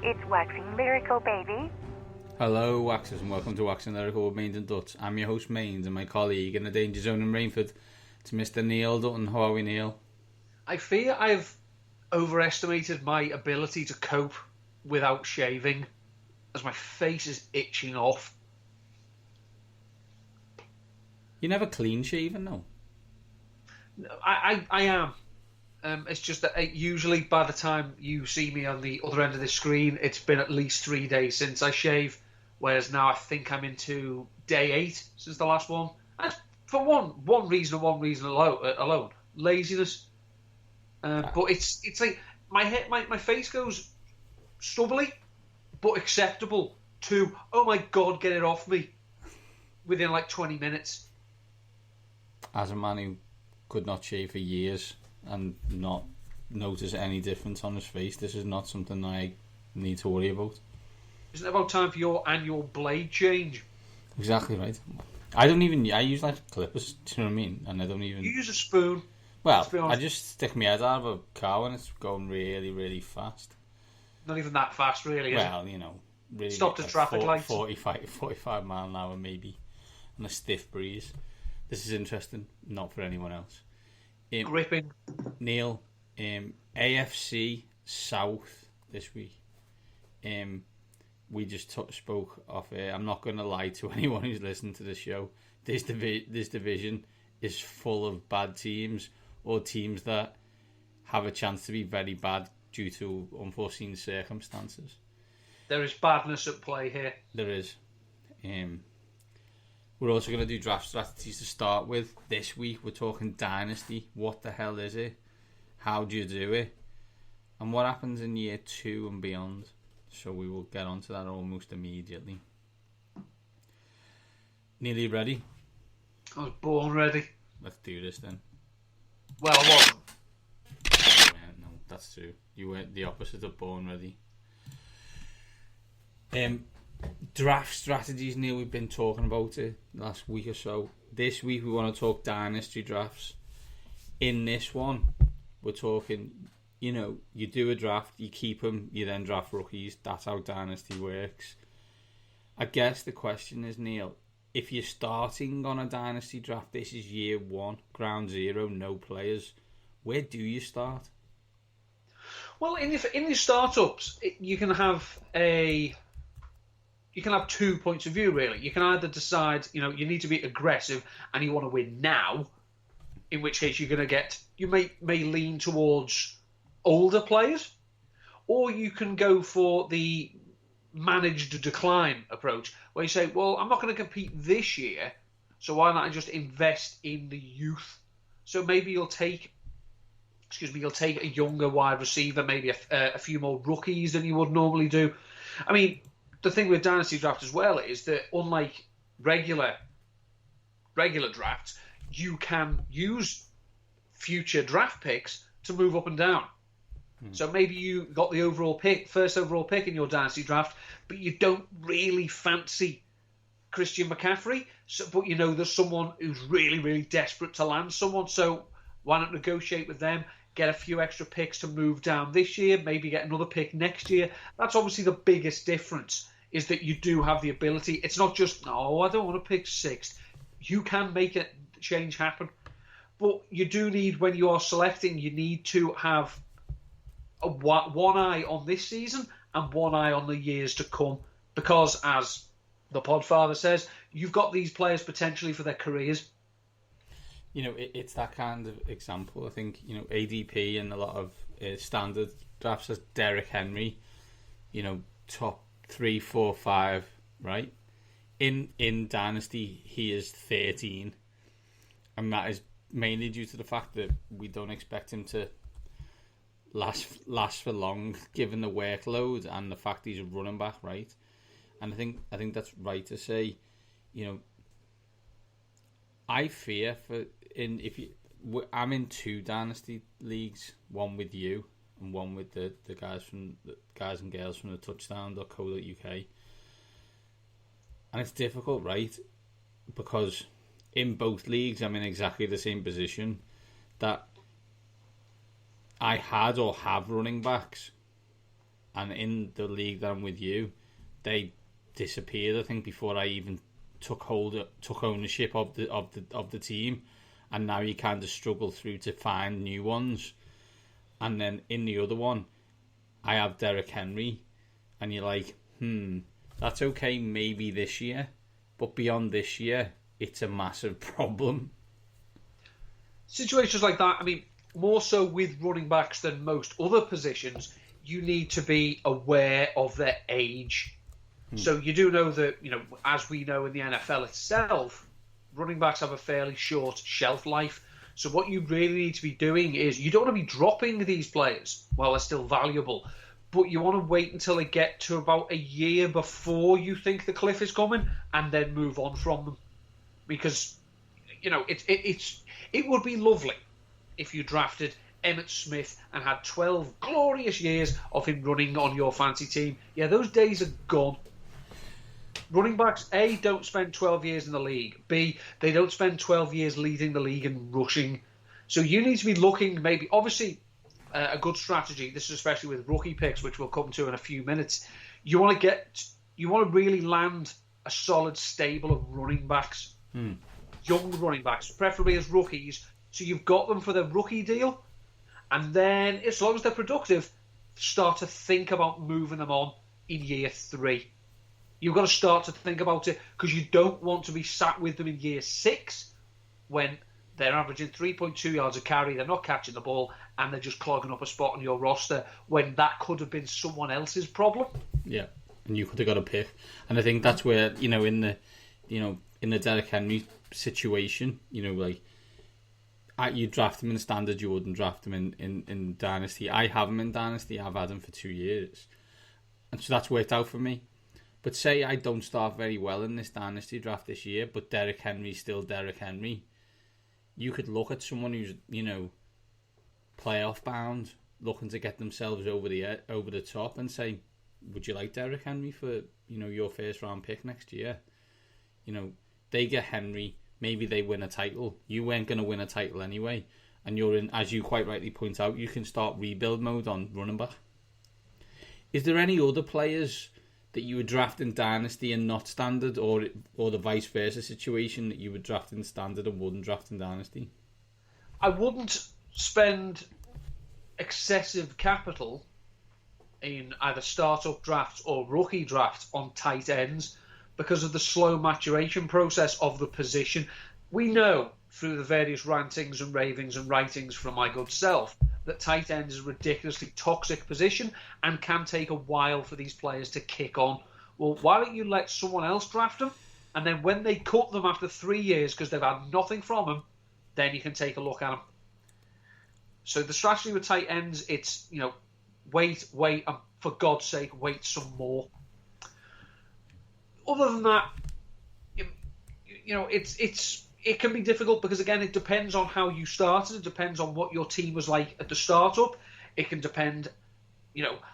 It's Waxing Lyrical, baby. Hello, Waxers, and welcome to Waxing Lyrical with Mains and Dutch. I'm your host, Mains, and my colleague in the Danger Zone in Rainford, it's Mr. Neil Dutton. How are we, Neil? I fear I've overestimated my ability to cope without shaving, as my face is itching off. You're never clean shaven, though. I am. It's just that usually by the time you see me on the other end of the screen, it's been at least 3 days since I shave, whereas now I think I'm into day 8 since the last one. And for one reason and one reason alone, laziness. But it's like my face goes stubbly, but acceptable, to, oh my God, get it off me, within like 20 minutes. As a man who could not shave for years and not notice any difference on his face, this is not something I need to worry about. Isn't it about time for your annual blade change? Exactly right. I use like clippers, do you know what I mean? And I don't even... You use a spoon. Well, I just stick my head out of a car when it's going really, really fast. Not even that fast, really, is well, you know, really... Stop the traffic lights. 45 mile an hour, maybe, and a stiff breeze. This is interesting, not for anyone else. Gripping. Neil, AFC South this week. We just spoke off air. I'm not going to lie to anyone who's listened to the show. This division is full of bad teams, or teams that have a chance to be very bad due to unforeseen circumstances. There is badness at play here. There is. We're also going to do draft strategies to start with. This week we're talking Dynasty. What the hell is it? How do you do it? And what happens in year 2 and beyond? So we will get onto that almost immediately. Nearly ready? I was born ready. Let's do this then. Well, I wasn't. No, that's true. You were the opposite of born ready. Draft strategies, Neil, we've been talking about it last week or so. This week we want to talk dynasty drafts. In this one, we're talking, you do a draft, you keep them, you then draft rookies. That's how dynasty works. I guess the question is, Neil, if you're starting on a dynasty draft, this is year 1, ground zero, no players, where do you start? Well, in your startups, you can have 2 points of view, really. You can either decide, you need to be aggressive and you want to win now, in which case you may lean towards older players, or you can go for the managed decline approach, where you say, well, I'm not going to compete this year, so why not I just invest in the youth? So maybe you'll take a younger wide receiver, maybe a few more rookies than you would normally do. I mean, the thing with Dynasty Draft as well is that unlike regular drafts, you can use future draft picks to move up and down. So maybe you got the first overall pick in your Dynasty Draft, but you don't really fancy Christian McCaffrey, but there's someone who's really, really desperate to land someone, so why not negotiate with them, get a few extra picks to move down this year, maybe get another pick next year. That's obviously the biggest difference, is that you do have the ability. It's not just, no, I don't want to pick 6th. You can make a change happen. But you do need, when you are selecting, you need to have one eye on this season and one eye on the years to come. Because, as the Podfather says, you've got these players potentially for their careers. It's that kind of example. I think, ADP and a lot of standard drafts as Derrick Henry, top 3, 4, 5, right? In Dynasty, he is 13. And that is mainly due to the fact that we don't expect him to last for long, given the workload and the fact he's a running back, right? And I think that's right to say, I fear I'm in 2 dynasty leagues, one with you and one with the guys and girls from the touchdown.co.uk. And it's difficult, right? Because in both leagues I'm in exactly the same position, that I had or have running backs and in the league that I'm with you, they disappeared. I think before I even took ownership of the team, and now you kind of struggle through to find new ones. And then in the other one, I have Derrick Henry, and you're like, that's okay maybe this year, but beyond this year, it's a massive problem. Situations like that, I mean, more so with running backs than most other positions, you need to be aware of their age. So you do know that, as we know in the NFL itself, running backs have a fairly short shelf life. So what you really need to be doing is, you don't want to be dropping these players while they're still valuable, but you want to wait until they get to about a year before you think the cliff is coming, and then move on from them. Because, it would be lovely if you drafted Emmitt Smith and had 12 glorious years of him running on your fantasy team. Yeah, those days are gone. Running backs, A, don't spend 12 years in the league. B, they don't spend 12 years leading the league and rushing. So you need to be looking, maybe, obviously, a good strategy. This is especially with rookie picks, which we'll come to in a few minutes. You want to really land a solid stable of running backs, young running backs, preferably as rookies. So you've got them for their rookie deal, and then as long as they're productive, start to think about moving them on in year 3. You've got to start to think about it, because you don't want to be sat with them in year 6 when they're averaging 3.2 yards a carry, they're not catching the ball, and they're just clogging up a spot on your roster when that could have been someone else's problem. Yeah, and you could have got a pick. And I think that's where, in the Derrick Henry situation, you draft him in standard, you wouldn't draft him in Dynasty. I have him in Dynasty, I've had him for 2 years. And so that's worked out for me. But say I don't start very well in this Dynasty draft this year, but Derrick Henry's still Derrick Henry. You could look at someone who's, playoff bound, looking to get themselves over the top, and say, would you like Derrick Henry for, your first round pick next year? They get Henry, maybe they win a title. You weren't going to win a title anyway. And you're in, as you quite rightly point out, you can start rebuild mode on running back. Is there any other players that you would draft in Dynasty and not standard, or the vice versa situation that you would draft in standard and wouldn't draft in Dynasty? I wouldn't spend excessive capital in either startup drafts or rookie drafts on tight ends because of the slow maturation process of the position. We know through the various rantings and ravings and writings from my good self that tight end is a ridiculously toxic position and can take a while for these players to kick on. Well, why don't you let someone else draft them, and then when they cut them after 3 years because they've had nothing from them, then you can take a look at them. So the strategy with tight ends, it's, wait, and for God's sake, wait some more. Other than that, it can be difficult because, again, it depends on how you started. It depends on what your team was like at the startup. It can depend,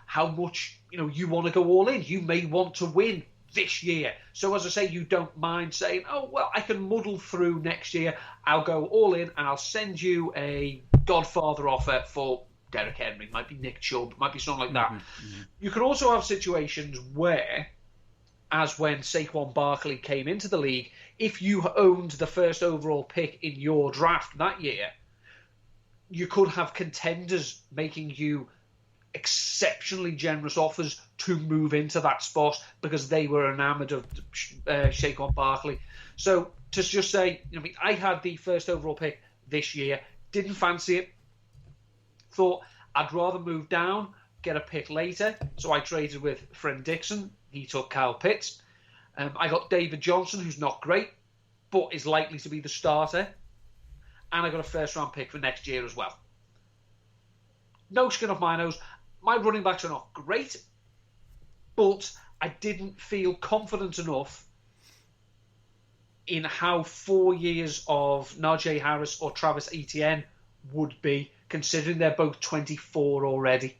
how much, you want to go all in. You may want to win this year. So, as I say, you don't mind saying, oh, well, I can muddle through next year. I'll go all in and I'll send you a Godfather offer for Derrick Henry. It might be Nick Chubb. It might be something like that. Mm-hmm. You can also have situations where, as when Saquon Barkley came into the league, if you owned the first overall pick in your draft that year, you could have contenders making you exceptionally generous offers to move into that spot because they were enamored of Saquon Barkley. So to just say, I had the first overall pick this year, didn't fancy it, thought I'd rather move down, get a pick later. So I traded with friend Dixon. He took Kyle Pitts. I got David Johnson, who's not great, but is likely to be the starter. And I got a first-round pick for next year as well. No skin off my nose. My running backs are not great, but I didn't feel confident enough in how 4 years of Najee Harris or Travis Etienne would be, considering they're both 24 already.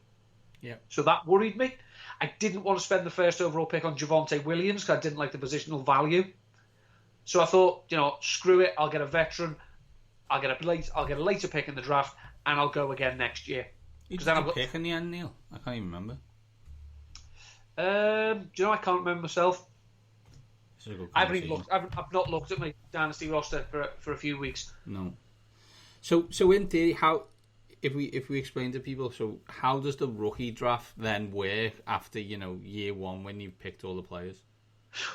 Yeah. So that worried me. I didn't want to spend the first overall pick on Javonte Williams because I didn't like the positional value. So I thought, screw it. I'll get a veteran. I'll get a later pick in the draft, and I'll go again next year. Did you pick in the end, Neil? I can't even remember. Do you know, I can't remember myself. I haven't even conversation. looked. I've not looked at my Dynasty roster for a few weeks. No. So in theory, how if we explain to people, so how does the rookie draft then work after year one when you've picked all the players?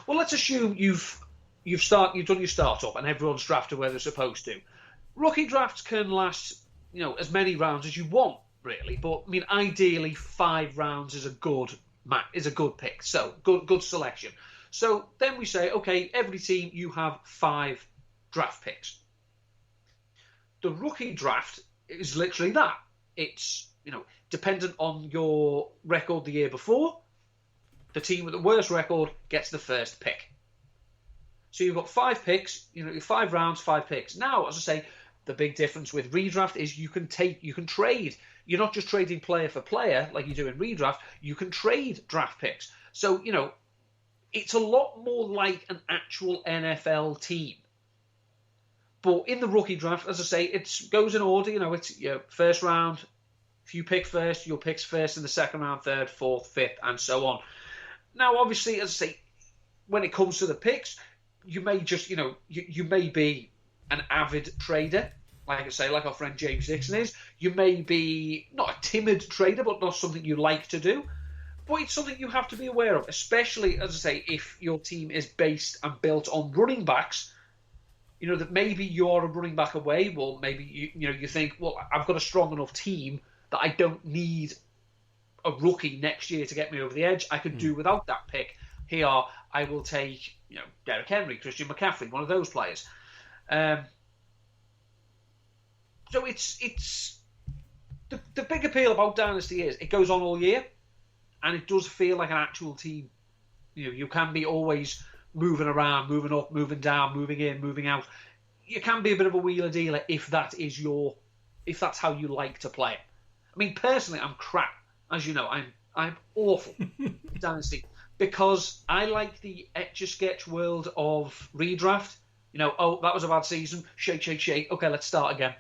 Well, let's assume you've done your startup and everyone's drafted where they're supposed to. Rookie drafts can last as many rounds as you want, really. But I mean, ideally, 5 rounds is a good pick. So good selection. So then we say, okay, every team you have 5 draft picks. The rookie draft is literally that. It's dependent on your record the year before. The team with the worst record gets the first pick. So you've got 5 picks. 5 rounds, 5 picks. Now, as I say, the big difference with redraft is you can trade. You're not just trading player for player like you do in redraft. You can trade draft picks. So it's a lot more like an actual NFL team. But in the rookie draft, as I say, it goes in order. It's first round. If you pick first, your pick's first in the second round, third, fourth, fifth, and so on. Now, obviously, as I say, when it comes to the picks, you may just, you may be an avid trader, like I say, like our friend James Dixon is. You may be not a timid trader, but not something you like to do. But it's something you have to be aware of, especially, as I say, if your team is based and built on running backs. That maybe you're a running back away. Well, maybe you think, well, I've got a strong enough team that I don't need a rookie next year to get me over the edge. I could do without that pick. Here, I will take Derrick Henry, Christian McCaffrey, one of those players. So it's the big appeal about Dynasty is it goes on all year. And it does feel like an actual team. You can be always moving around, moving up, moving down, moving in, moving out. You can be a bit of a wheeler dealer if that's how you like to play it. I mean, personally, I'm crap. As you know, I'm awful at Dynasty because I like the Etch-a-Sketch world of redraft. Oh, that was a bad season. Shake, shake, shake. Okay, let's start again.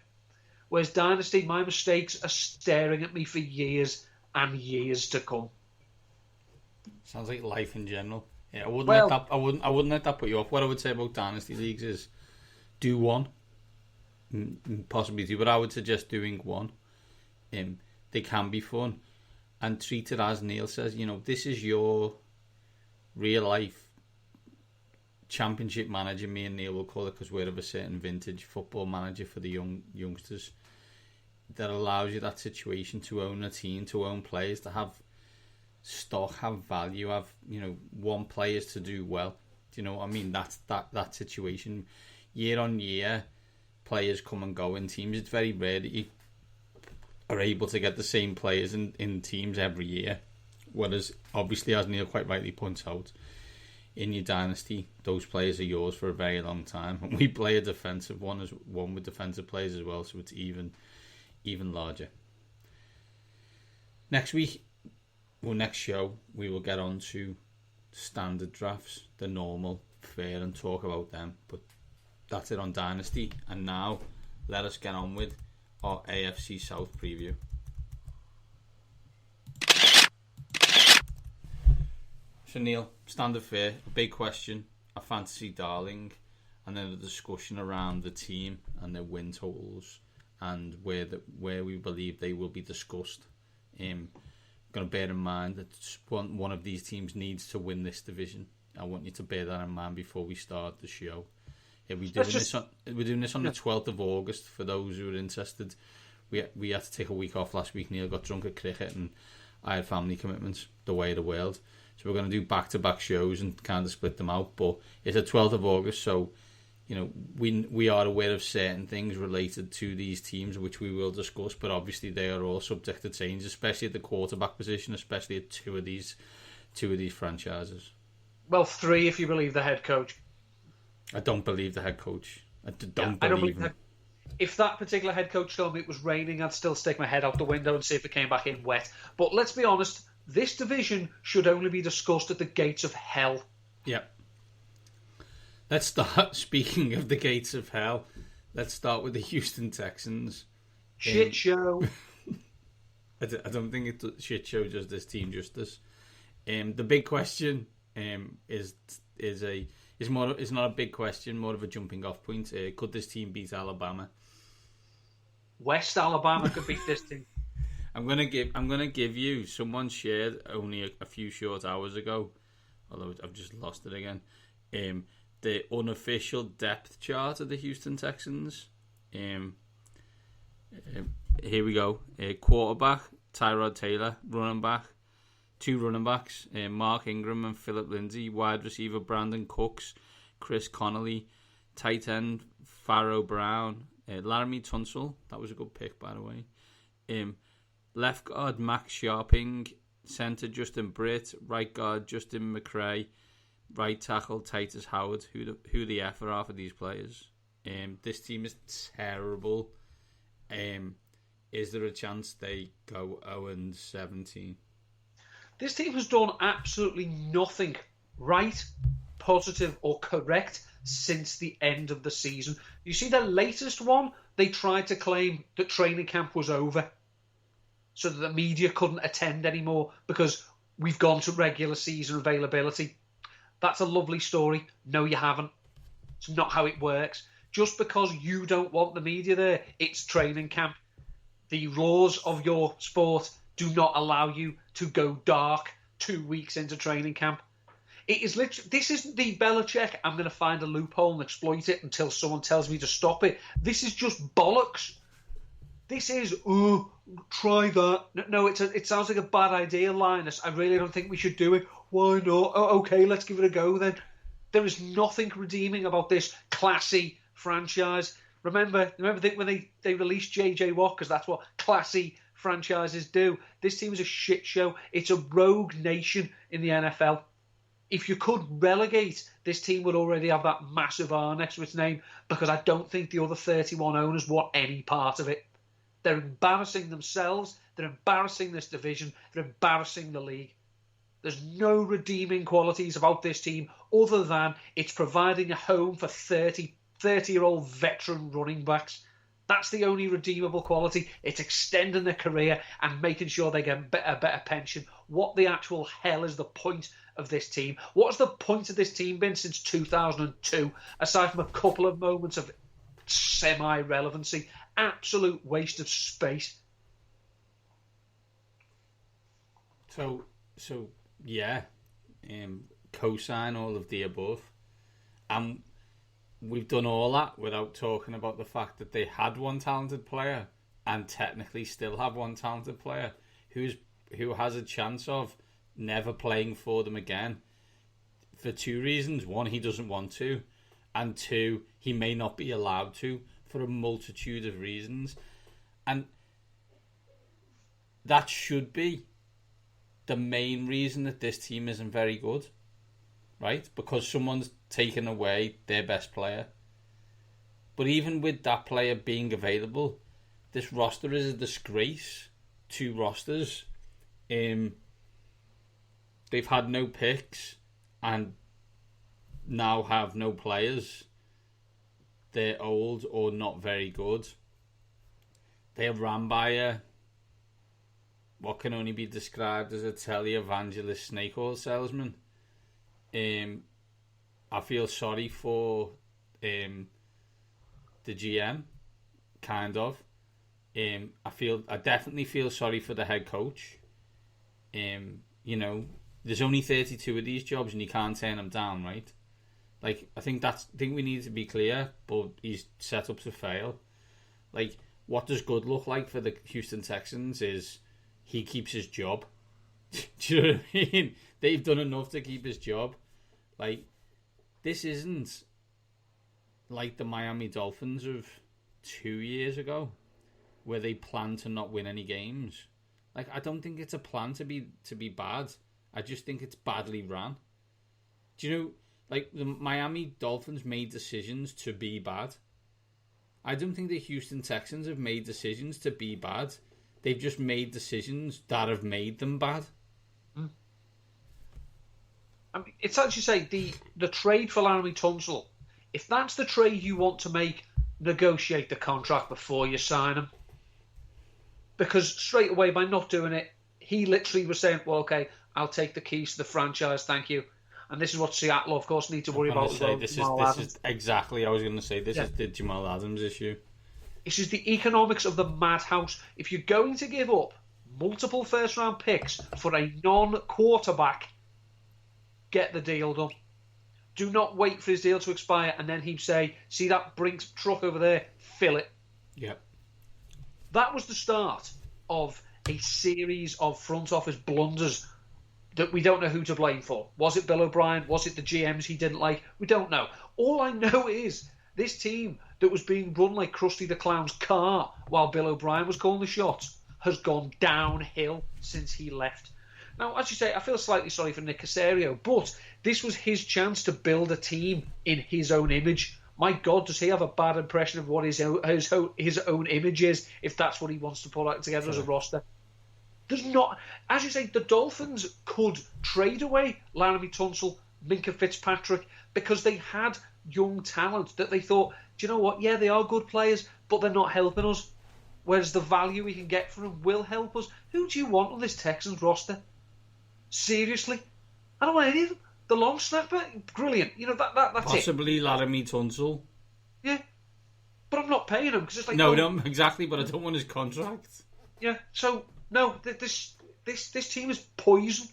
Whereas Dynasty, my mistakes are staring at me for years and years to come. Sounds like life in general. Yeah, I wouldn't let that put you off. What I would say about Dynasty leagues is do one, possibly two, but I would suggest doing one. They can be fun, and treat it as Neil says. This is your real life championship manager. Me and Neil will call it because we're of a certain vintage football manager for the youngsters. That allows you that situation to own a team, to own players, to have stock, have value, have want players to do well. Do you know what I mean? That's that situation. Year on year, players come and go in teams. It's very rare that you are able to get the same players in teams every year. Whereas, obviously, as Neil quite rightly points out, in your dynasty, those players are yours for a very long time. And we play a defensive one with defensive players as well, so it's even larger. Next show, we will get on to standard drafts, the normal, fair, and talk about them. But that's it on Dynasty. And now, let us get on with our AFC South preview. So Neil, standard fair, a big question, a fantasy darling, and then a discussion around the team and their win totals and where we believe they will be discussed. Going to bear in mind that one of these teams needs to win this division. I want you to bear that in mind before we start the show. Yeah, we're doing this on the 12th of August for those who are interested. We had to take a week off last week. Neil got drunk at cricket and I had family commitments, the way of the world. So we're going to do back-to-back shows and kind of split them out. But it's the 12th of August, so we are aware of certain things related to these teams, which we will discuss. But obviously, they are all subject to change, especially at the quarterback position, especially at two of these franchises. Well, 3 if you believe the head coach. I don't believe the head coach. I don't believe him. If that particular head coach told me it was raining, I'd still stick my head out the window and see if it came back in wet. But let's be honest, this division should only be discussed at the gates of hell. Yeah. Let's start, speaking of the gates of hell, let's start with the Houston Texans. Shit show. I don't think shit show does this team justice. The big question is not a big question, more of a jumping off point. Could this team beat Alabama? West Alabama could beat this team. I'm gonna give you. Someone shared only a few short hours ago, although I've just lost it again. The unofficial depth chart of the Houston Texans. Here we go. Quarterback Tyrod Taylor, running back, 2 running backs, Mark Ingram and Philip Lindsay, wide receiver Brandon Cooks, Chris Connolly, tight end Pharaoh Brown, Laramie Tunsil, that was a good pick by the way. Left guard Max Sharping, centre Justin Britt, right guard Justin McCray, right tackle Titus Howard. Who the F are half of these players? This team is terrible. Is there a chance they go 0-17? This team has done absolutely nothing right, positive or correct since the end of the season. You see the latest one, they tried to claim that training camp was over so that the media couldn't attend anymore because we've gone to regular season availability. That's a lovely story. No, you haven't. It's not how it works. Just because you don't want the media there, it's training camp. The laws of your sport do not allow you to go dark 2 weeks into training camp. It is literally, this isn't the Belichick, I'm going to find a loophole and exploit it until someone tells me to stop it. This is just bollocks. This is, try that. No, it sounds like a bad idea, Linus. I really don't think we should do it. Why not? Oh, okay, let's give it a go then. There is nothing redeeming about this classy franchise. Remember when they released J.J. Watt, because that's what classy franchises do. This team is a shit show. It's a rogue nation in the NFL. If you could relegate, this team would already have that massive R next to its name, because I don't think the other 31 owners want any part of it. They're embarrassing themselves. They're embarrassing this division. They're embarrassing the league. There's no redeeming qualities about this team other than it's providing a home for 30-year-old veteran running backs. That's the only redeemable quality. It's extending their career and making sure they get a better pension. What the actual hell is the point of this team? What's the point of this team been since 2002, aside from a couple of moments of semi-relevancy? Absolute waste of space. So yeah, co-sign all of the above. We've done all that without talking about the fact that they had one talented player and technically still have one talented player who has a chance of never playing for them again for 2 reasons. 1, he doesn't want to, and 2, he may not be allowed to for a multitude of reasons. And that should be the main reason that this team isn't very good, right? Because someone's taken away their best player. But even with that player being available, this roster is a disgrace to rosters. They've had no picks and now have no players. They're old or not very good. They are ran by what can only be described as a televangelist snake oil salesman. I feel sorry for the GM, kind of. I definitely feel sorry for the head coach. There's only 32 of these jobs and you can't turn them down, right? Like, I think we need to be clear, but he's set up to fail. Like, what does good look like for the Houston Texans is he keeps his job. Do you know what I mean? They've done enough to keep his job. Like, this isn't like the Miami Dolphins of 2 years ago, where they plan to not win any games. Like, I don't think it's a plan to be bad. I just think it's badly run. Do you know, like, the Miami Dolphins made decisions to be bad. I don't think the Houston Texans have made decisions to be bad. They've just made decisions that have made them bad. I mean, it's as you say, the trade for Laramie Tunsil, if that's the trade you want to make, negotiate the contract before you sign him. Because straight away, by not doing it, he literally was saying, well, okay, I'll take the keys to the franchise, thank you. And this is what Seattle, of course, need to worry about. This is exactly. I was going to say this is the Jamal Adams issue. This is the economics of the madhouse. If you're going to give up multiple first-round picks for a non-quarterback, get the deal done. Do not wait for his deal to expire and then he'd say, see that Brinks truck over there? Fill it. Yep. That was the start of a series of front office blunders that we don't know who to blame for. Was it Bill O'Brien? Was it the GMs he didn't like? We don't know. All I know is this team that was being run like Krusty the Clown's car while Bill O'Brien was calling the shots has gone downhill since he left. Now, as you say, I feel slightly sorry for Nick Caserio, but this was his chance to build a team in his own image. My God, does he have a bad impression of what his own image is if that's what he wants to pull out together as a roster? There's not, as you say, the Dolphins could trade away Laramie Tunsil, Minka Fitzpatrick, because they had young talent that they thought, do you know what? Yeah, they are good players, but they're not helping us. Whereas the value we can get from them will help us. Who do you want on this Texans roster? Seriously? I don't want any of them. The long snapper? Brilliant. You know, that's Possibly Laramie Tunsil. Yeah. But I'm not paying him because it's like... No, exactly, but I don't want his contract. Yeah, so... No, this team is poison.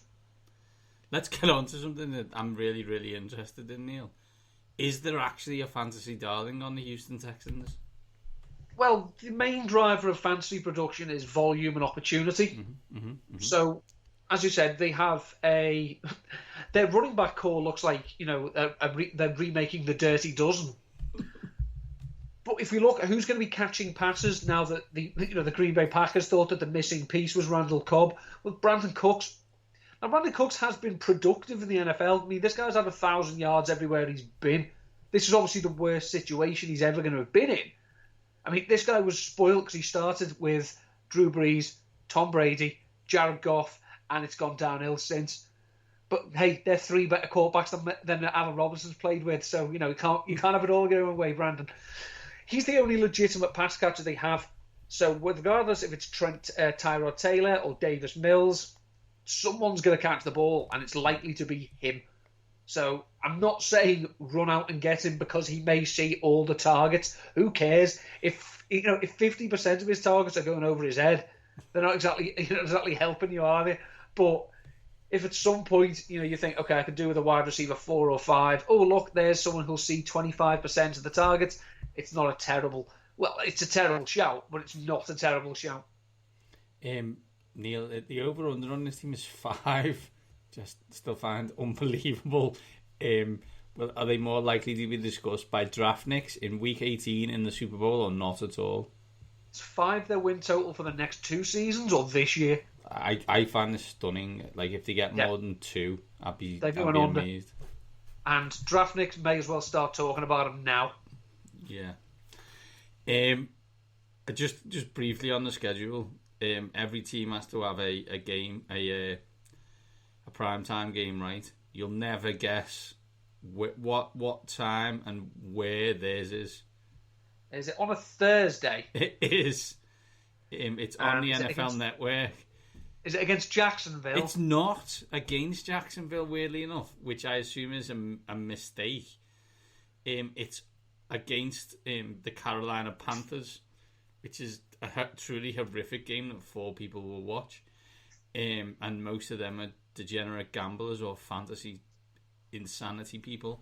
Let's get on to something that I'm really, really interested in, Neil. Is there actually a fantasy darling on the Houston Texans? Well, the main driver of fantasy production is volume and opportunity. So, as you said, they have their running back core looks like, you know, they're remaking the Dirty Dozen. But if we look at who's going to be catching passes now that the Green Bay Packers thought that the missing piece was Randall Cobb, with Brandon Cooks. Now, Brandon Cooks has been productive in the NFL. I mean, this guy's had 1,000 yards everywhere he's been. This is obviously the worst situation he's ever going to have been in. I mean, this guy was spoiled because he started with Drew Brees, Tom Brady, Jared Goff, and it's gone downhill since. But hey, they're three better quarterbacks than Allen Robinson's played with, so you know you can't have it all going away, Brandon. He's the only legitimate pass catcher they have. So regardless if it's Tyrod Taylor or Davis Mills, someone's going to catch the ball, and it's likely to be him. So I'm not saying run out and get him because he may see all the targets. Who cares? If 50% of his targets are going over his head, they're not exactly helping you, are they? But if at some point you think, okay, I could do with a wide receiver 4 or 5. Oh look, there's someone who'll see 25% of the targets. It's not a terrible. Well, it's a terrible shout, but it's not a terrible shout. Neil, the over/under on this team is 5. Just still find unbelievable. Well, are they more likely to be discussed by draftniks in Week 18 in the Super Bowl or not at all? It's 5 their win total for the next 2 seasons or this year. I find this stunning. Like if they get more than 2, I'd be amazed. And draftniks may as well start talking about them now. Yeah. Just briefly on the schedule. Every team has to have a game, a primetime game, right? You'll never guess what time and where theirs is. Is it on a Thursday? It is. It's on the NFL Network. Is it against Jacksonville? It's not against Jacksonville, weirdly enough, which I assume is a mistake. It's against the Carolina Panthers, which is a truly horrific game that 4 people will watch. And most of them are degenerate gamblers or fantasy insanity people.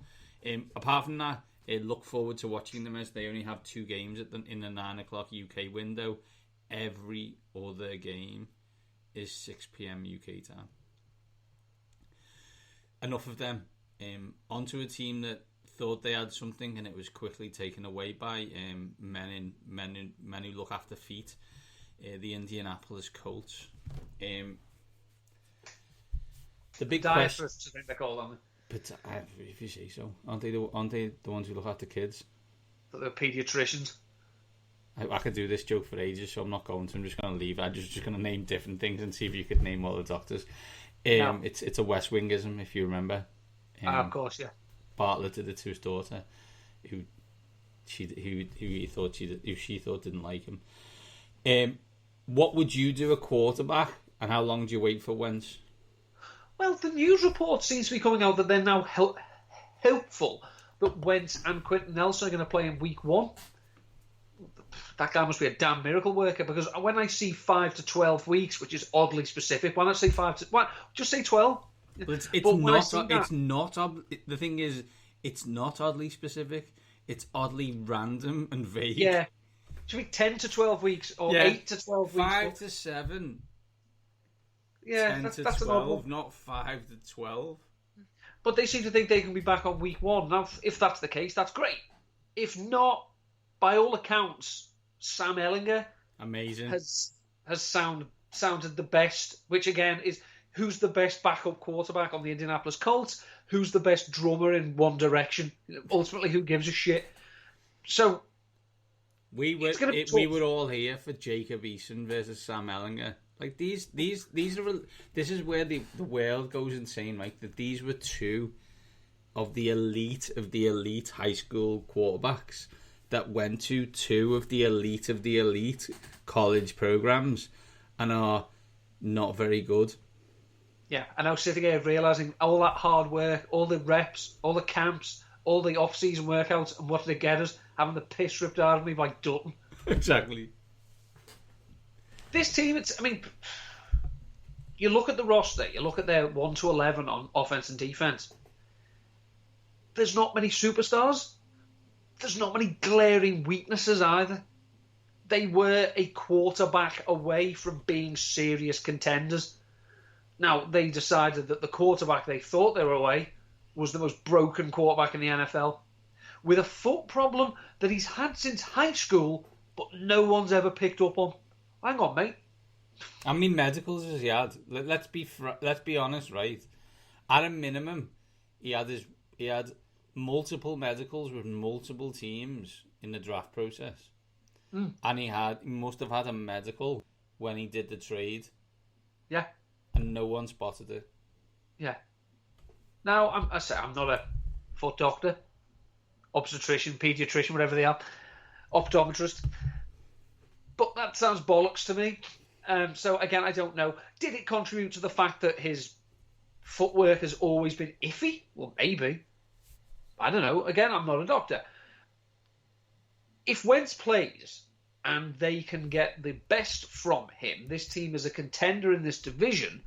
Apart from that, look forward to watching them as they only have 2 games in the 9 o'clock UK window. Every other game is 6 p.m. UK time. Enough of them. Onto a team that thought they had something and it was quickly taken away by men who look after feet. The Indianapolis Colts. The big question. I think they call them. But if you say so, aren't they the ones who look after kids? They're paediatricians. I could do this joke for ages, so I'm not going to. I'm just going to leave. I'm just going to name different things and see if you could name all the doctors. No. It's a West Wingism, if you remember. Of course, yeah. Bartlett did it to his daughter, who she thought didn't like him. What would you do a quarterback, and how long do you wait for Wentz? Well, the news report seems to be coming out that they're now hopeful that Wentz and Quentin Nelson are going to play in week 1. That guy must be a damn miracle worker, because when I see 5 to 12 weeks, which is oddly specific, why not say 5 to... Why, just say 12? Well, it's not... The thing is, it's not oddly specific. It's oddly random and vague. Yeah. Should be 10 to 12 weeks, or 8 to 12 weeks. 5 to 7. Yeah, 10 to that's 12, not 5 to 12. But they seem to think they can be back on week 1. Now, if that's the case, that's great. If not, by all accounts, Sam Ellinger amazing has sounded the best, which again is who's the best backup quarterback on the Indianapolis Colts, who's the best drummer in One Direction. Ultimately, who gives a shit? So we were all here for Jacob Eason versus Sam Ellinger. Like these are, this is where the world goes insane. Like that these were two of the elite high school quarterbacks that went to two of the elite college programs and are not very good. Yeah, and now sitting here realising all that hard work, all the reps, all the camps, all the off-season workouts, and what did it get us? Having the piss ripped out of me by Dutton. Exactly. This team, you look at the roster, you look at their 1 to 11 on offense and defense. There's not many superstars. There's not many glaring weaknesses either. They were a quarterback away from being serious contenders. Now, they decided that the quarterback they thought they were away was the most broken quarterback in the NFL, with a foot problem that he's had since high school, but no one's ever picked up on. Hang on, mate. How many medicals has he had? Let's be honest, right? At a minimum, he had multiple medicals with multiple teams in the draft process, and he must have had a medical when he did the trade. Yeah, and no one spotted it. Yeah. Now I'm not a foot doctor, obstetrician, paediatrician, whatever they are, optometrist. But that sounds bollocks to me. So again, I don't know. Did it contribute to the fact that his footwork has always been iffy? Well, maybe. I don't know. Again, I'm not a doctor. If Wentz plays and they can get the best from him, this team is a contender in this division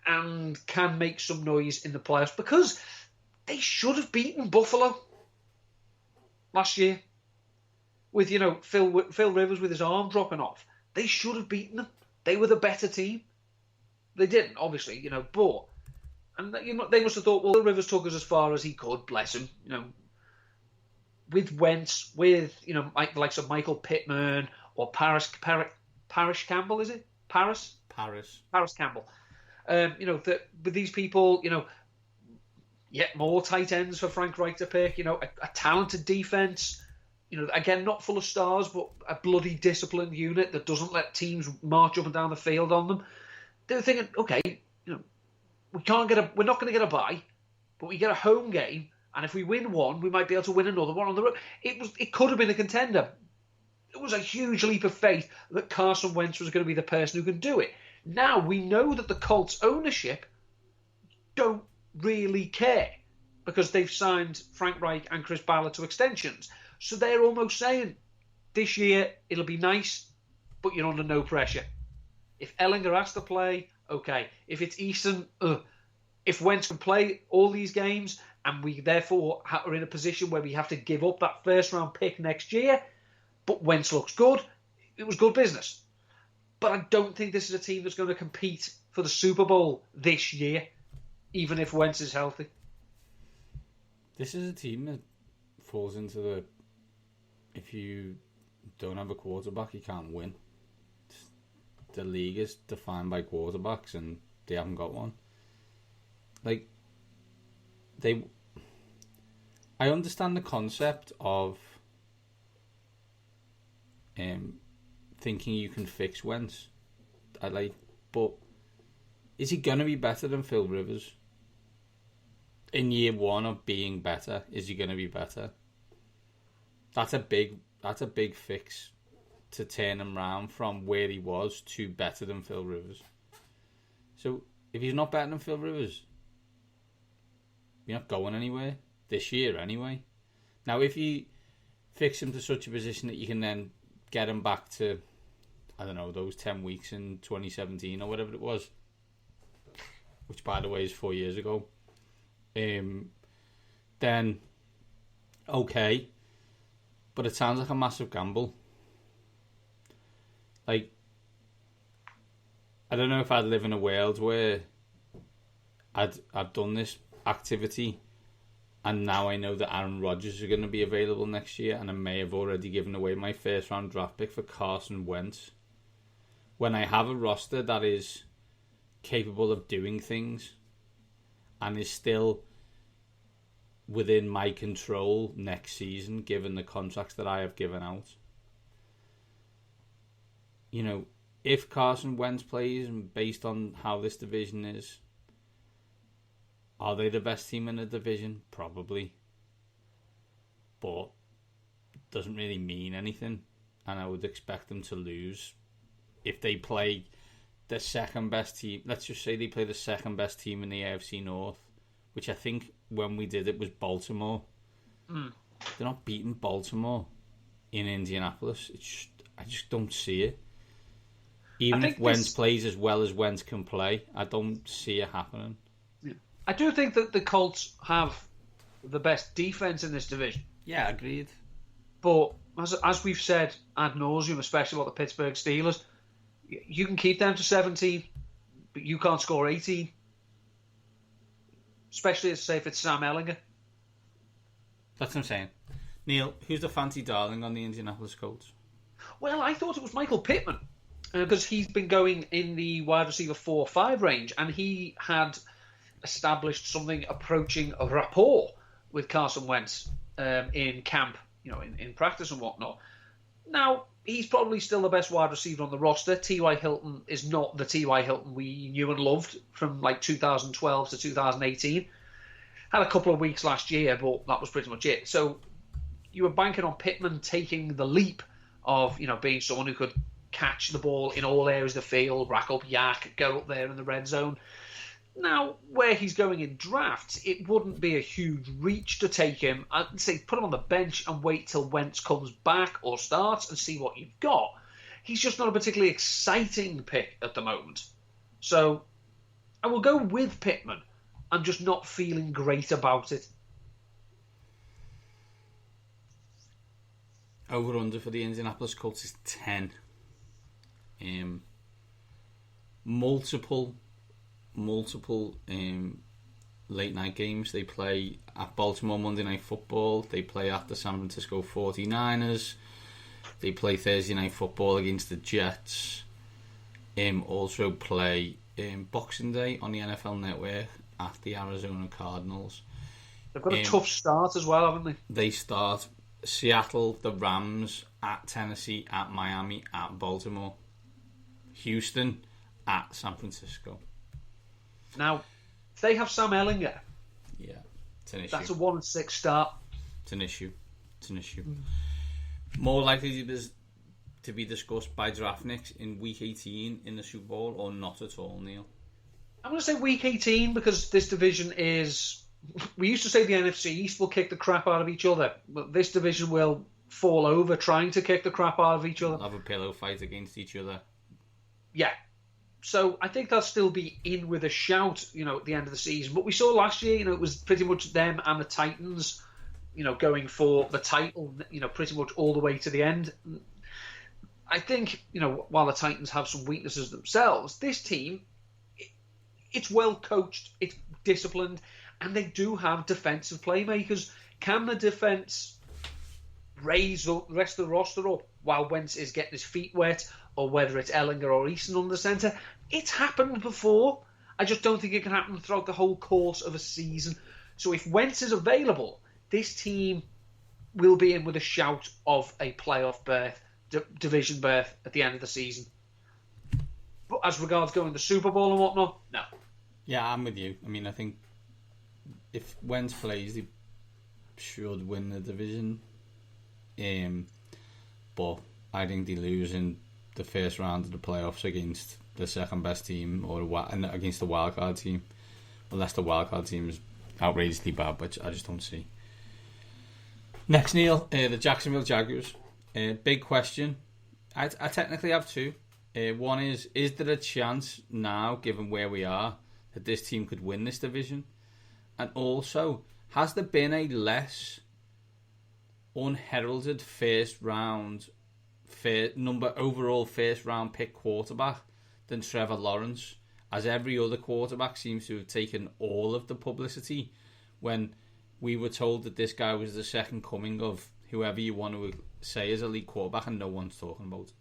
and can make some noise in the playoffs, because they should have beaten Buffalo last year. With, Phil Rivers with his arm dropping off. They should have beaten them. They were the better team. They didn't, obviously, but... And, they must have thought, well, Phil Rivers took us as far as he could, bless him, With Wentz, with, the likes of Michael Pittman or Paris Campbell, is it? Paris Campbell. With these people, yet more tight ends for Frank Reich to pick, a talented defense... again, not full of stars, but a bloody disciplined unit that doesn't let teams march up and down the field on them. They were thinking, okay, we're not going to get a bye, but we get a home game, and if we win one, we might be able to win another one on the road. It could have been a contender. It was a huge leap of faith that Carson Wentz was going to be the person who could do it. Now we know that the Colts ownership don't really care, because they've signed Frank Reich and Chris Ballard to extensions. So they're almost saying, this year, it'll be nice, but you're under no pressure. If Ellinger has to play, okay. If it's Easton, if Wentz can play all these games, and we therefore are in a position where we have to give up that first-round pick next year, but Wentz looks good, it was good business. But I don't think this is a team that's going to compete for the Super Bowl this year, even if Wentz is healthy. This is a team that falls into the... If you don't have a quarterback, you can't win. The league is defined by quarterbacks, and they haven't got one. I understand the concept of thinking you can fix Wentz. But is he gonna be better than Phil Rivers? In year one of being better, is he gonna be better? That's a big fix to turn him round from where he was to better than Phil Rivers. So if he's not better than Phil Rivers, you're not going anywhere this year anyway. Now, if you fix him to such a position that you can then get him back to, I don't know, those 10 weeks in 2017 or whatever it was, which, by the way, is 4 years ago, then okay. But it sounds like a massive gamble. Like, I don't know if I'd live in a world where I'd done this activity and now I know that Aaron Rodgers is going to be available next year and I may have already given away my first round draft pick for Carson Wentz. When I have a roster that is capable of doing things and is still within my control next season, given the contracts that I have given out. You know, if Carson Wentz plays, and based on how this division is, are they the best team in the division? Probably. But it doesn't really mean anything. And I would expect them to lose. If they play the second best team, let's just say they play the second best team in the AFC North, which I think when we did it was Baltimore. They're not beating Baltimore in Indianapolis. I just don't see it. Even if Wentz plays as well as Wentz can play, I don't see it happening. Yeah. I do think that the Colts have the best defense in this division. Yeah, agreed. But as we've said ad nauseum, especially about the Pittsburgh Steelers, you can keep them to 17, but you can't score 18. Especially, say, if it's Sam Ellinger. That's what I'm saying. Neil, who's the fancy darling on the Indianapolis Colts? Well, I thought it was Michael Pittman. Because he's been going in the wide receiver 4-5 range, and he had established something approaching a rapport with Carson Wentz in camp, in practice and whatnot. Now, he's probably still the best wide receiver on the roster. T.Y. Hilton is not the T.Y. Hilton we knew and loved from like 2012 to 2018. Had a couple of weeks last year, but that was pretty much it. So you were banking on Pittman taking the leap of, being someone who could catch the ball in all areas of the field, rack up yak, go up there in the red zone. Now, where he's going in drafts, it wouldn't be a huge reach to take him. I'd say put him on the bench and wait till Wentz comes back or starts and see what you've got. He's just not a particularly exciting pick at the moment. So I will go with Pittman. I'm just not feeling great about it. Over-under for the Indianapolis Colts is 10. Multiple late night games. They play at Baltimore Monday Night Football. They play at the San Francisco 49ers. They play Thursday Night Football against the Jets. Also play Boxing Day on the NFL Network at the Arizona Cardinals. They've got a tough start as well, haven't they? They start Seattle, the Rams, at Tennessee, at Miami, at Baltimore, Houston, at San Francisco. Now, if they have Sam Ellinger, yeah, it's an issue. That's a 1-6 start. It's an issue. More likely to be discussed by draftniks in Week 18 in the Super Bowl, or not at all, Neil? I'm going to say Week 18 because this division is... We used to say the NFC East will kick the crap out of each other, but this division will fall over trying to kick the crap out of each other. Have a pillow fight against each other. Yeah. So I think they'll still be in with a shout, at the end of the season. But we saw last year, it was pretty much them and the Titans, going for the title, pretty much all the way to the end. I think, while the Titans have some weaknesses themselves, this team, it's well coached, it's disciplined, and they do have defensive playmakers. Can the defense raise the rest of the roster up while Wentz is getting his feet wet, or whether it's Ellinger or Easton on the centre? It's happened before. I just don't think it can happen throughout the whole course of a season. So if Wentz is available, this team will be in with a shout of a playoff berth, division berth at the end of the season. But as regards going to the Super Bowl and whatnot, no. Yeah, I'm with you. I mean, I think if Wentz plays, they should win the division. But I think they lose in the first round of the playoffs against the second best team and against the wildcard team, unless the wildcard team is outrageously bad, which I just don't see. Next, Neil, the Jacksonville Jaguars. Big question. I technically have two. One is there a chance now, given where we are, that this team could win this division? And also, has there been a less unheralded overall first round pick quarterback than Trevor Lawrence, as every other quarterback seems to have taken all of the publicity when we were told that this guy was the second coming of whoever you want to say is elite quarterback, and no one's talking about it?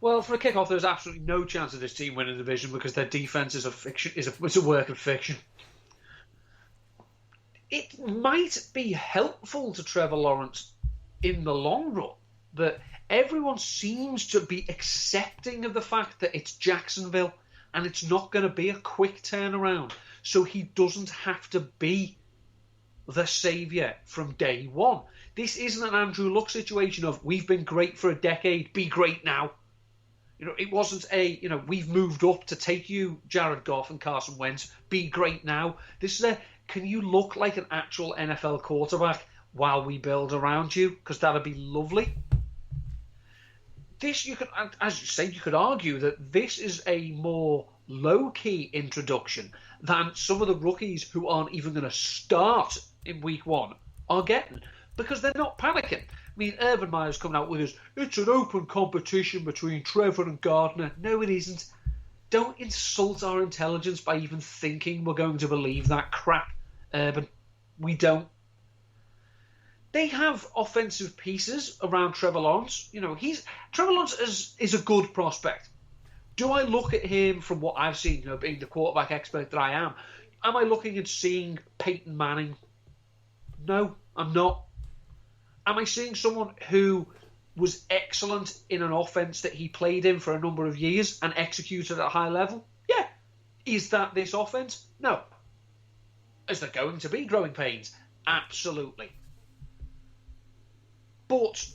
Well, for a kickoff, there's absolutely no chance of this team winning the division because their defense is a work of fiction. It might be helpful to Trevor Lawrence in the long run that everyone seems to be accepting of the fact that it's Jacksonville and it's not going to be a quick turnaround, so he doesn't have to be the saviour from day one. This isn't an Andrew Luck situation of we've been great for a decade, be great now. It wasn't we've moved up to take you, Jared Goff and Carson Wentz, be great now. This is can you look like an actual NFL quarterback while we build around you? Because that'd be lovely. This, you could, as you say, you could argue that this is a more low-key introduction than some of the rookies who aren't even going to start in week one are getting, because they're not panicking. I mean, Urban Meyer's coming out with us, it's an open competition between Trevor and Gardner. No, it isn't. Don't insult our intelligence by even thinking we're going to believe that crap, Urban. We don't. They have offensive pieces around Trevor Lawrence. Trevor Lawrence is a good prospect. Do I look at him from what I've seen, being the quarterback expert that I am? Am I looking and seeing Peyton Manning? No, I'm not. Am I seeing someone who was excellent in an offense that he played in for a number of years and executed at a high level? Yeah. Is that this offense? No. Is there going to be growing pains? Absolutely. But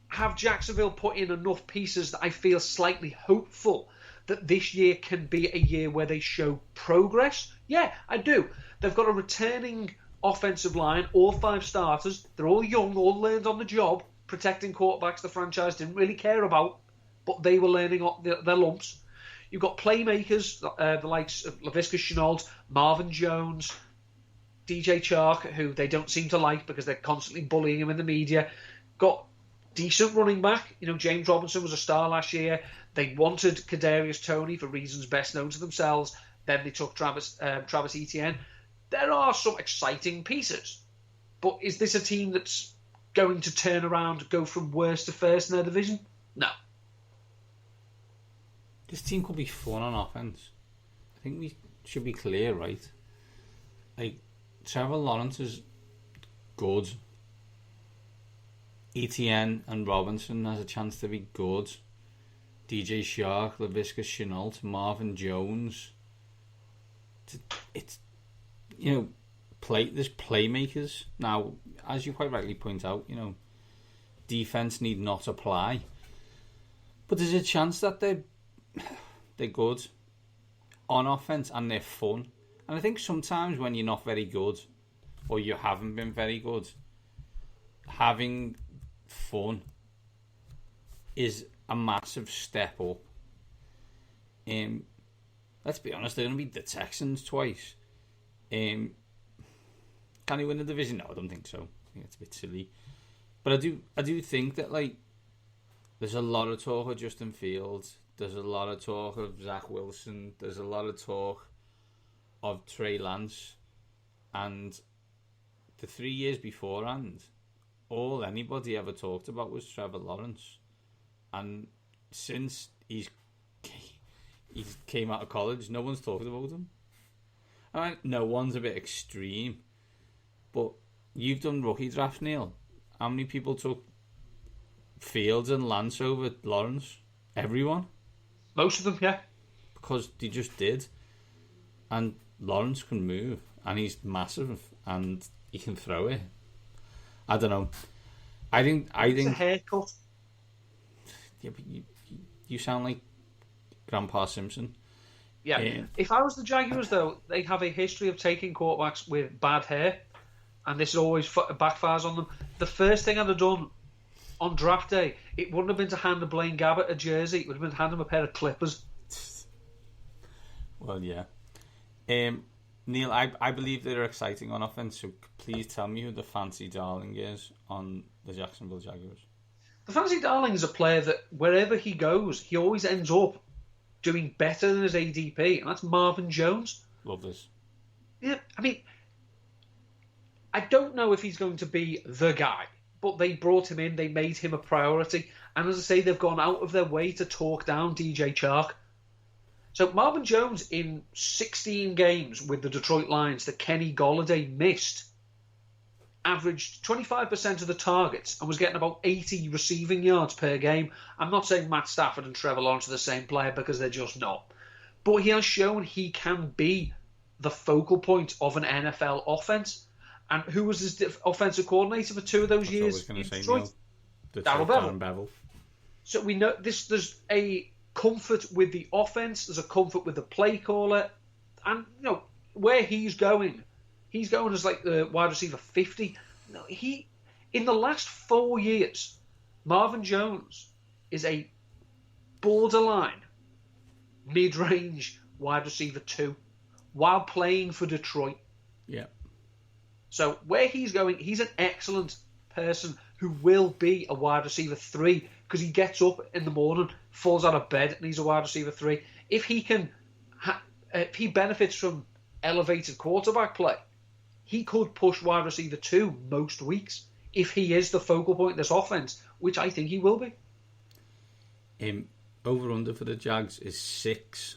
have Jacksonville put in enough pieces that I feel slightly hopeful that this year can be a year where they show progress? Yeah, I do. They've got a returning offensive line, all 5 starters. They're all young, all learned on the job, protecting quarterbacks the franchise didn't really care about, but they were learning their lumps. You've got playmakers, the likes of Laviska Shenault, Marvin Jones, DJ Chark, who they don't seem to like because they're constantly bullying him in the media. Got decent running back. James Robinson was a star last year. They wanted Kadarius Toney for reasons best known to themselves. Then they took Travis Etienne. There are some exciting pieces. But is this a team that's going to turn around, go from worst to first in their division? No. This team could be fun on offense. I think we should be clear, right? Trevor Lawrence is good. Etienne and Robinson has a chance to be good. DJ Chark, Laviska Shenault, Marvin Jones. It's there's playmakers. Now, as you quite rightly point out, defense need not apply. But there's a chance that they're good on offense and they're fun. And I think sometimes when you're not very good or you haven't been very good, having fun is a massive step up. Let's be honest, they're going to beat the Texans twice. Can he win the division? No, I don't think so. I think it's a bit silly. But I do think that there's a lot of talk of Justin Fields. There's a lot of talk of Zach Wilson. There's a lot of talk of Trey Lance. And the 3 years beforehand, all anybody ever talked about was Trevor Lawrence. And since he came out of college, no one's talked about him. I mean, no one's a bit extreme. But you've done rookie drafts, Neil. How many people took Fields and Lance over Lawrence? Everyone? Most of them, yeah. Because they just did. And Lawrence can move. And he's massive. And he can throw it. I don't know. I think it's a haircut. Yeah, but You sound like Grandpa Simpson. Yeah. If I was the Jaguars, though, they have a history of taking quarterbacks with bad hair, and this always backfires on them. The first thing I'd have done on draft day, it wouldn't have been to hand Blaine Gabbert a jersey. It would have been to hand him a pair of clippers. Well, yeah. Neil, I believe they're exciting on offense, so please tell me who the fancy darling is on the Jacksonville Jaguars. The fancy darling is a player that wherever he goes, he always ends up doing better than his ADP, and that's Marvin Jones. Love this. Yeah, I mean, I don't know if he's going to be the guy, but they brought him in, they made him a priority, and as I say, they've gone out of their way to talk down DJ Chark. So Marvin Jones, in 16 games with the Detroit Lions that Kenny Golladay missed, averaged 25% of the targets and was getting about 80 receiving yards per game. I'm not saying Matt Stafford and Trevor Lawrence are the same player because they're just not. But he has shown he can be the focal point of an NFL offense. And who was his offensive coordinator for 2 of those years? I was going to say, Neil, Darryl Bevel. So we know this. There's a comfort with the offense. There's a comfort with the play caller. And, you know, where he's going as like the wide receiver 50. No, in the last 4 years, Marvin Jones is a borderline mid-range wide receiver 2 while playing for Detroit. Yeah. So where he's going, he's an excellent person who will be a wide receiver 3 because he gets up in the morning, falls out of bed, and he's a wide receiver 3. If he can, if he benefits from elevated quarterback play, he could push wide receiver 2 most weeks if he is the focal point of this offense, which I think he will be. Over under for the Jags is 6.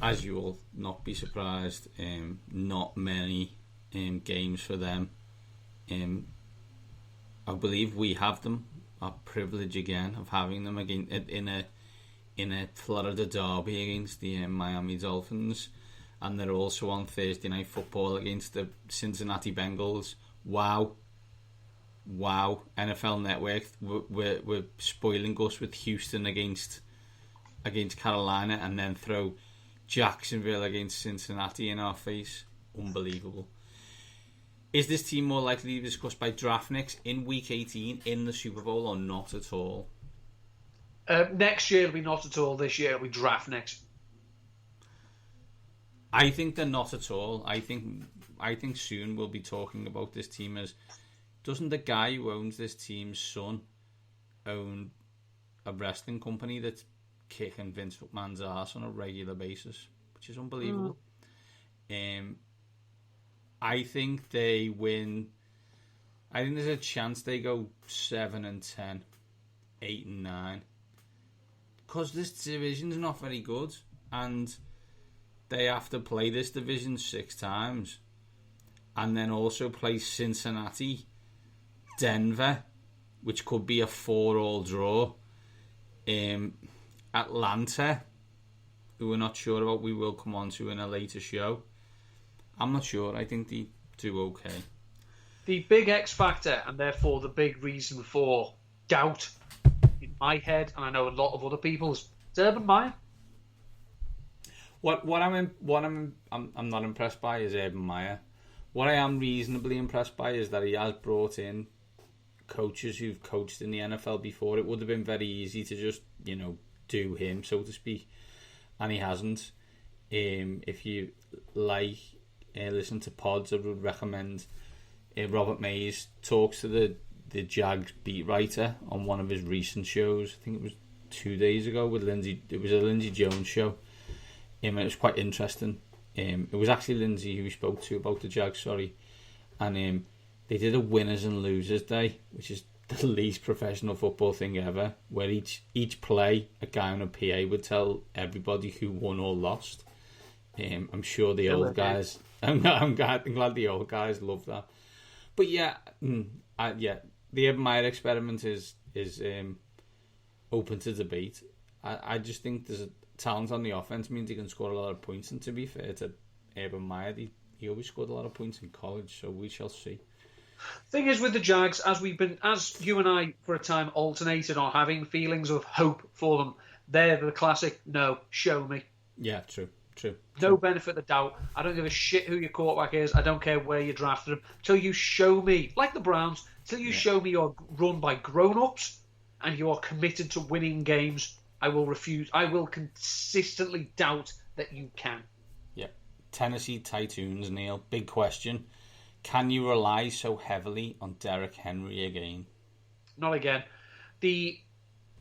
As you will not be surprised, not many games for them. I believe we have them. Our privilege again of having them again in a Florida derby against the Miami Dolphins. And they're also on Thursday Night Football against the Cincinnati Bengals. Wow. NFL Network, we're spoiling us with Houston against Carolina, and then throw Jacksonville against Cincinnati in our face. Unbelievable. Is this team more likely to be discussed by draftniks in Week 18 in the Super Bowl or not at all? Next year it'll be not at all. This year it'll be draftniks. I think they're not at all. I think soon we'll be talking about this team as, doesn't the guy who owns this team's son own a wrestling company that's kicking Vince McMahon's ass on a regular basis, which is unbelievable. I think they win. I think there's a chance they go 7-10, 8-9, because this division's not very good, and they have to play this division 6 times, and then also play Cincinnati, Denver, which could be a 4-all draw, Atlanta, who we're not sure about, we will come on to in a later show. I'm not sure. I think they do okay. The big X factor, and therefore the big reason for doubt in my head, and I know a lot of other people's, is Urban Meyer. What I'm not impressed by is Urban Meyer. What I am reasonably impressed by is that he has brought in coaches who've coached in the NFL before. It would have been very easy to just, do him, so to speak, and he hasn't. If you listen to pods, I would recommend Robert Mays talks to the Jags beat writer on one of his recent shows. I think it was 2 days ago with Lindsay. It was a Lindsay Jones show. It was quite interesting. It was actually Lindsay who we spoke to about the Jags, and they did a winners and losers day, which is the least professional football thing ever, where each play a guy on a PA would tell everybody who won or lost. I'm sure the old guys. I'm glad the old guys love that. But the Urban Meyer experiment is open to debate. I just think there's a talent on the offense means he can score a lot of points, and to be fair to Urban Meyer, he always scored a lot of points in college, so we shall see. Thing is with the Jags, as you and I for a time alternated on having feelings of hope for them, they're the classic, no, show me. Yeah, true. No benefit of the doubt. I don't give a shit who your quarterback is. I don't care where you drafted him. Till you show me, like the Browns, till you show me you're run by grown-ups and you are committed to winning games, I will refuse. I will consistently doubt that you can. Yeah. Tennessee Titans, Neil. Big question. Can you rely so heavily on Derrick Henry again? Not again.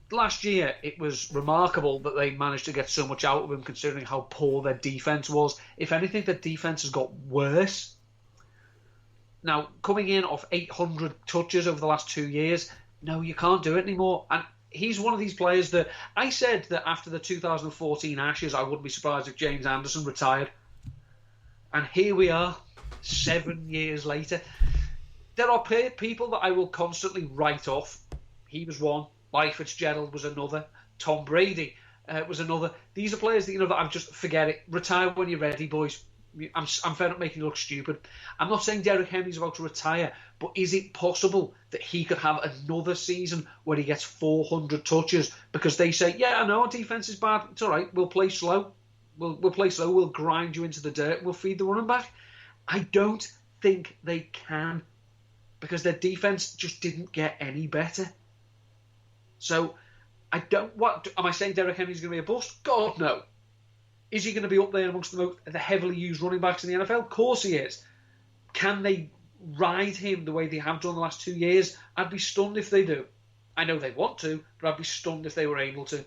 Last year, it was remarkable that they managed to get so much out of him, considering how poor their defense was. If anything, their defense has got worse. Now, coming in off 800 touches over the last 2 years, no, you can't do it anymore. And he's one of these players that I said that after the 2014 Ashes, I wouldn't be surprised if James Anderson retired. And here we are, 7 years later. There are people that I will constantly write off. He was one. Mike Fitzgerald was another. Tom Brady was another. These are players that that I'm just forget it. Retire when you're ready, boys. I'm fed up making you look stupid. I'm not saying Derrick Henry's about to retire, but is it possible that he could have another season where he gets 400 touches because they say, yeah, I know our defense is bad. It's all right. We'll play slow. We'll play slow. We'll grind you into the dirt. We'll feed the running back. I don't think they can because their defense just didn't get any better. So, am I saying Derrick Henry's going to be a bust? God, no. Is he going to be up there amongst the heavily used running backs in the NFL? Of course he is. Can they ride him the way they have done the last 2 years? I'd be stunned if they do. I know they want to, but I'd be stunned if they were able to.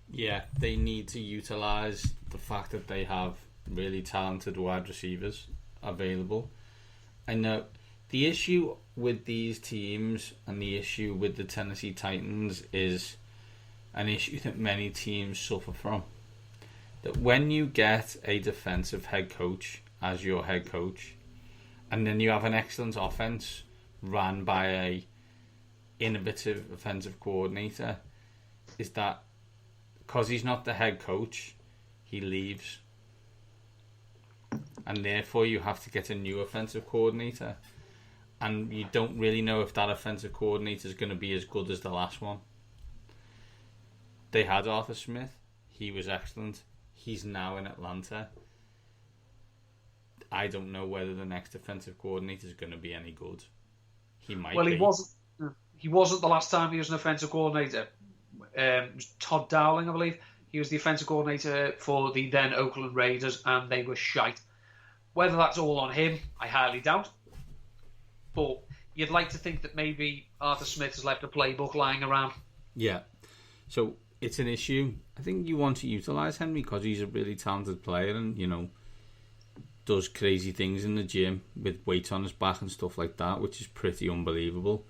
Yeah, they need to utilise the fact that they have really talented wide receivers available. I know the issue with these teams and the issue with the Tennessee Titans is an issue that many teams suffer from. That when you get a defensive head coach as your head coach, and then you have an excellent offense run by a innovative offensive coordinator, is that because he's not the head coach, he leaves. And therefore you have to get a new offensive coordinator. And you don't really know if that offensive coordinator is going to be as good as the last one. They had Arthur Smith. He was excellent. He's now in Atlanta. I don't know whether the next offensive coordinator is going to be any good. He might be. Well, he wasn't the last time he was an offensive coordinator. It was Todd Dowling, I believe. He was the offensive coordinator for the then Oakland Raiders, and they were shite. Whether that's all on him, I highly doubt. But you'd like to think that maybe Arthur Smith has left a playbook lying around. Yeah. So it's an issue. I think you want to utilise Henry because he's a really talented player and, does crazy things in the gym with weights on his back and stuff like that, which is pretty unbelievable.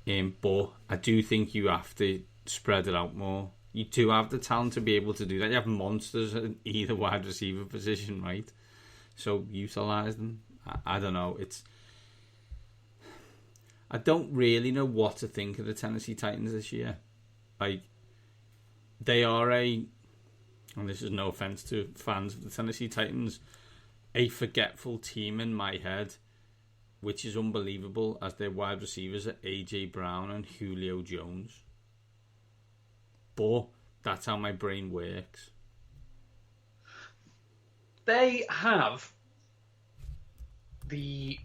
But I do think you have to spread it out more. You do have the talent to be able to do that. You have monsters at either wide receiver position, right? So utilise them. I don't know. I don't really know what to think of the Tennessee Titans this year. They are and this is no offence to fans of the Tennessee Titans, a forgetful team in my head, which is unbelievable as their wide receivers are A.J. Brown and Julio Jones. But that's how my brain works. They have the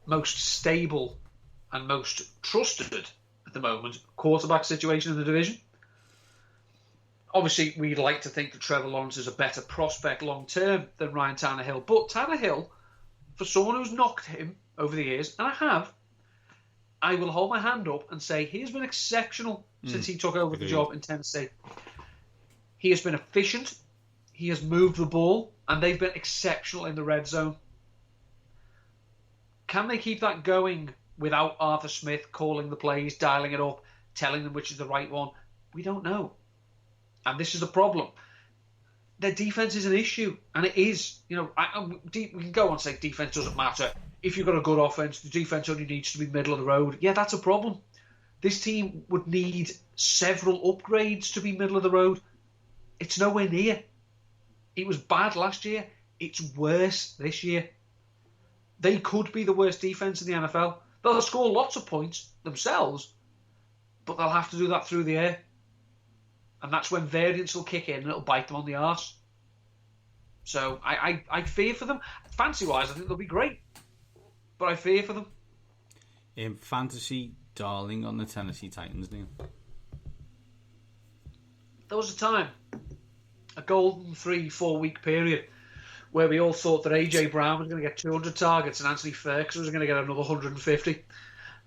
most stable and most trusted at the moment quarterback situation in the division. Obviously, we'd like to think that Trevor Lawrence is a better prospect long term than Ryan Tannehill. But Tannehill, for someone who's knocked him over the years, and I will hold my hand up and say he has been exceptional since he took over the job in Tennessee. He has been efficient. He has moved the ball, and they've been exceptional in the red zone. Can they keep that going without Arthur Smith calling the plays, dialing it up, telling them which is the right one? We don't know. And this is the problem. Their defense is an issue, and it is. We can go on and say defense doesn't matter. If you've got a good offense, the defense only needs to be middle of the road. Yeah, that's a problem. This team would need several upgrades to be middle of the road. It's nowhere near. It was bad last year. It's worse this year. they could be the worst defense in the NFL. They'll score lots of points themselves, but they'll have to do that through the air. And that's when variance will kick in and it'll bite them on the arse. So I fear for them. Fantasy-wise, I think they'll be great. But I fear for them. Fantasy darling on the Tennessee Titans, Neil. There was a time, a golden 3-4 week period, where we all thought that AJ Brown was going to get 200 targets and Anthony Ferguson was going to get another 150.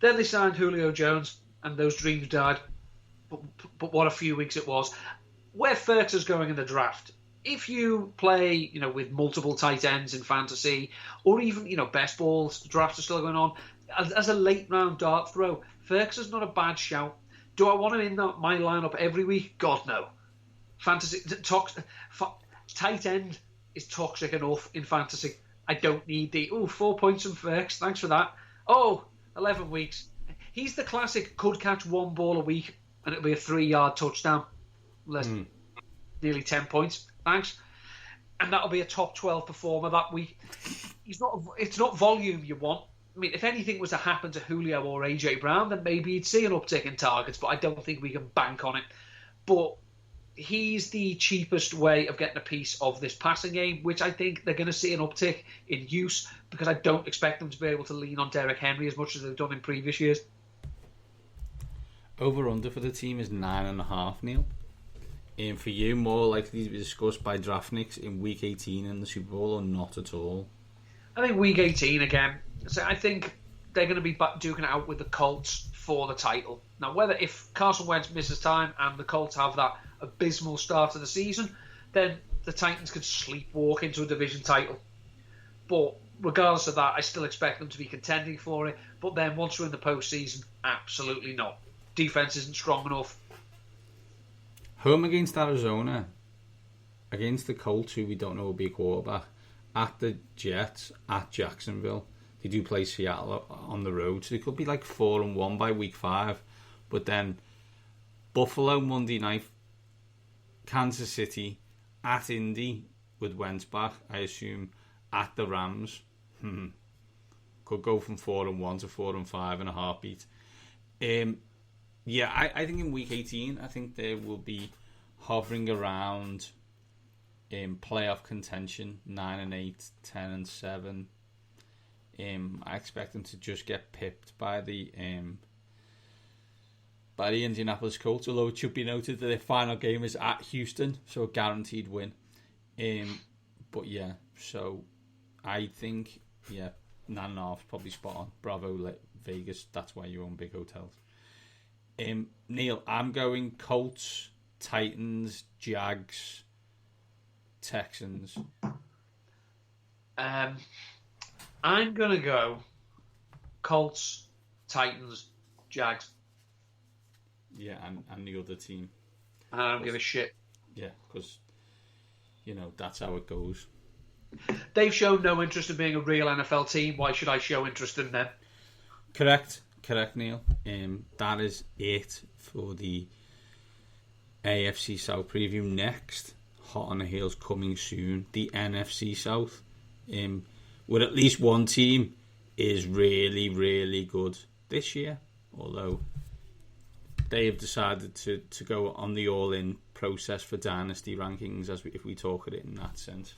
Then they signed Julio Jones, and those dreams died. But what a few weeks it was. Where Ferguson's going in the draft, if you play, with multiple tight ends in fantasy, or even, best balls, drafts are still going on, as a late round dart throw, Ferguson's not a bad shout. Do I want him in my lineup every week? God, no. Fantasy tight end is toxic enough in fantasy. I don't need 4 points from Fergus. Thanks for that. 11 weeks. He's the classic could catch one ball a week and it'll be a 3-yard touchdown. Nearly 10 points. Thanks. And that'll be a top 12 performer that week. It's not volume you want. I mean, if anything was to happen to Julio or AJ Brown, then maybe you'd see an uptick in targets, but I don't think we can bank on it. But he's the cheapest way of getting a piece of this passing game, which I think they're going to see an uptick in use, because I don't expect them to be able to lean on Derrick Henry as much as they've done in previous years. Over-under for the team is 9.5, Neil. And for you, more likely to be discussed by draftniks in Week 18 in the Super Bowl, or not at all? I think Week 18 again. So I think they're going to be duking it out with the Colts for the title. Now, if Carson Wentz misses time and the Colts have that abysmal start to the season, then the Titans could sleepwalk into a division title. But regardless of that, I still expect them to be contending for it. But then once we're in the postseason, absolutely not. Defense isn't strong enough. Home against Arizona, against the Colts, who we don't know will be a quarterback, at the Jets, at Jacksonville. They do play Seattle on the road, so they could be 4-1 by week 5. But then Buffalo Monday night, Kansas City, at Indy with Wentz back, I assume, at the Rams. Could go from 4-1 to 4-5 in a heartbeat. I think in week 18, I think they will be hovering around in playoff contention, 9-8, 10-7. I expect them to just get pipped by the Indianapolis Colts, although it should be noted that their final game is at Houston, so a guaranteed win. So I think 9.5 is probably spot on. Bravo, Vegas, that's why you own big hotels. Neil, I'm going Colts, Titans, Jags, Texans. I'm going to go Colts, Titans, Jags. Yeah, and the other team. And I don't give a shit. Yeah, because, that's how it goes. They've shown no interest in being a real NFL team. Why should I show interest in them? Correct, Neil. That is it for the AFC South preview. Next, hot on the heels coming soon, the NFC South. Where at least one team is really, really good this year, although they have decided to go on the all-in process for Dynasty rankings, if we talk at it in that sense.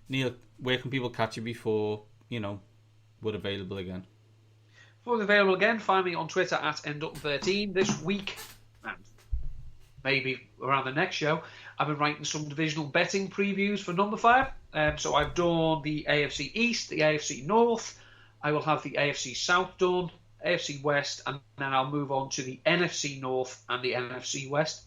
Neil, where can people catch you before, we're available again? Before we're available again, find me on Twitter at End13 this week, and maybe around the next show. I've been writing some divisional betting previews for number 5. So I've done the AFC East, the AFC North. I will have the AFC South done, AFC West, and then I'll move on to the NFC North and the NFC West.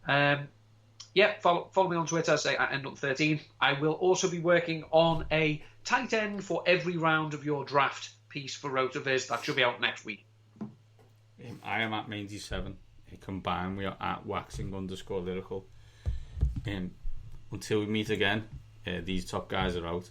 Follow me on Twitter, say at End13. I will also be working on a tight end for every round of your draft piece for RotoViz. That should be out next week. I am at Mandy7. Combined, we are at waxing_lyrical. Until we meet again, these top guys are out.